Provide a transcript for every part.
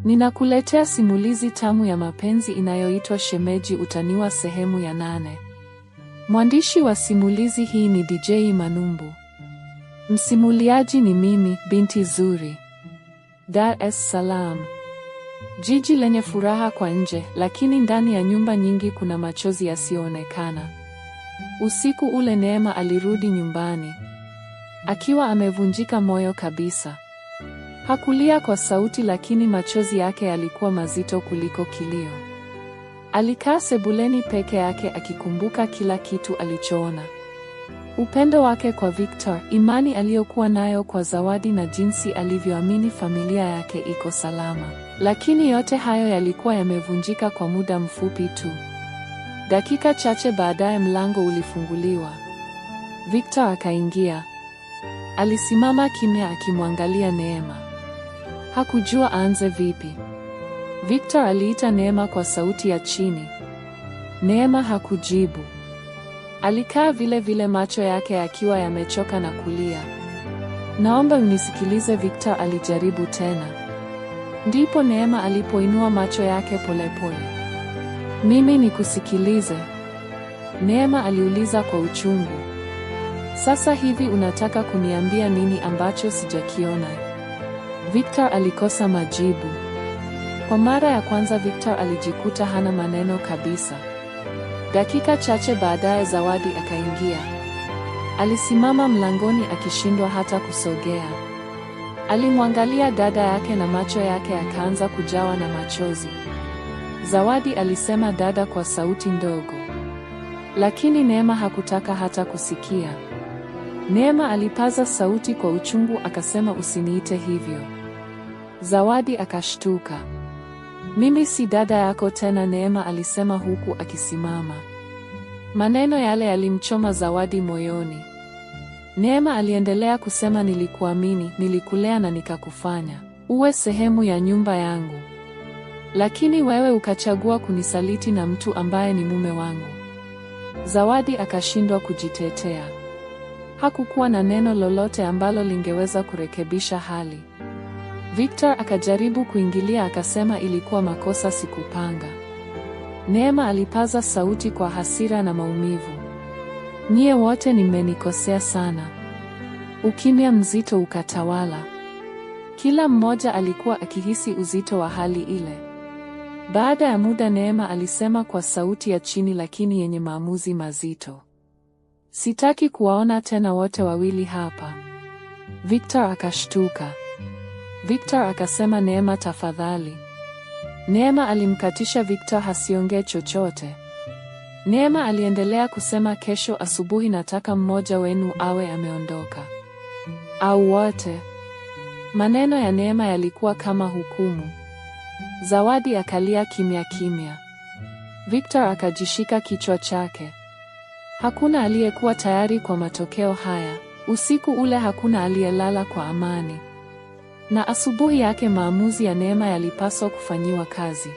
Ninakuletea simulizi tamu ya mapenzi inayoitwa Shemeji Utaniua sehemu ya 8. Mwandishi wa simulizi hii ni DJ Manumbu. Msimuliaji ni mimi, binti Zuri. Dar es Salaam. Jiji lenye furaha kwa nje, lakini ndani ya nyumba nyingi kuna machozi yasiyoonekana. Usiku ule Neema alirudi nyumbani akiwa amevunjika moyo kabisa. Hakulia kwa sauti, lakini machozi yake yalikuwa mazito kuliko kilio. Alikaa sebuleni peke yake akikumbuka kila kitu alichoona. Upendo wake kwa Victor, imani aliyokuwa nayo kwa Zawadi na jinsi alivyoamini familia yake iko salama. Lakini yote hayo yalikuwa yamevunjika kwa muda mfupi tu. Dakika chache baadaye mlango ulifunguliwa. Victor akaingia. Alisimama kimya akimwangalia Neema. Hakujua aanze vipi. Victor aliita Neema kwa sauti ya chini. Neema hakujibu. Alikaa vile vile, macho yake yakiwa yamechoka na kulia. Naomba unisikilize, Victor alijaribu tena. Ndipo Neema alipoinua macho yake polepole. Mimi nikusikilize? Neema aliuliza kwa uchungu. Sasa hivi unataka kuniambia nini ambacho sijakiona? Victor alikosa majibu. Kwa mara ya kwanza Victor alijikuta hana maneno kabisa. Dakika chache baadaye Zawadi akaingia. Alisimama mlangoni akishindwa hata kusogea. Alimwangalia dada yake na macho yake yakaanza kujawa na machozi. Zawadi alisema dada kwa sauti ndogo. Lakini Neema hakutaka hata kusikia. Neema alipaza sauti kwa uchungu akasema, usiniite hivyo. Zawadi akashtuka. Mimi si dada yako tena, Neema alisema huku akisimama. Maneno yale yalimchoma Zawadi moyoni. Neema aliendelea kusema, nilikuamini, nilikulea na nikakufanya uwe sehemu ya nyumba yangu. Lakini wewe ukachagua kunisaliti na mtu ambaye ni mume wangu. Zawadi akashindwa kujitetea. Hakukuwa na neno lolote ambalo lingeweza kurekebisha hali. Victor akajaribu kuingilia akasema, ilikuwa makosa, sikupanga. Neema alipaza sauti kwa hasira na maumivu. Nyie wote mmenikosea sana. Ukimya mzito ukatawala. Kila mmoja alikuwa akihisi uzito wa hali ile. Baada ya muda Neema alisema kwa sauti ya chini lakini yenye maamuzi mazito. Sitaki kuwaona tena wote wawili hapa. Victor akashtuka. Victor akasema, Neema tafadhali. Neema alimkatisha Victor hasiongee chochote. Neema aliendelea kusema, kesho asubuhi nataka mmoja wenu awe ameondoka. Au wote. Maneno ya Neema yalikuwa kama hukumu. Zawadi akalia kimya kimya. Victor akajishika kichwa chake. Hakuna aliyekuwa tayari kwa matokeo haya. Usiku ule hakuna aliyelala kwa amani. Na asubuhi yake maamuzi ya Neema yalipaswa kufanyiwa kazi.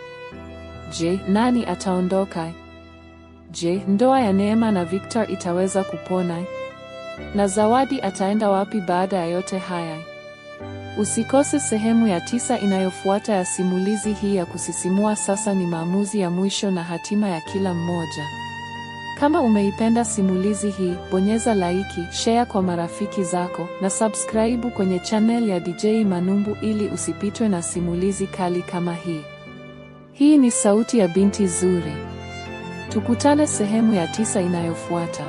Je, nani ataondoka? Je, ndoa ya Neema na Victor itaweza kupona? Na Zawadi ataenda wapi baada ya yote haya? Usikose sehemu ya 9 inayofuata ya simulizi hii ya kusisimua. Sasa ni maamuzi ya mwisho na hatima ya kila mmoja. Kama umeipenda simulizi hii, bonyeza like, share kwa marafiki zako na subscribe kwenye channel ya DJ Manumbu ili usipitwe na simulizi kali kama hii. Hii ni sauti ya binti Zuri. Tukutane sehemu ya 9 inayofuata.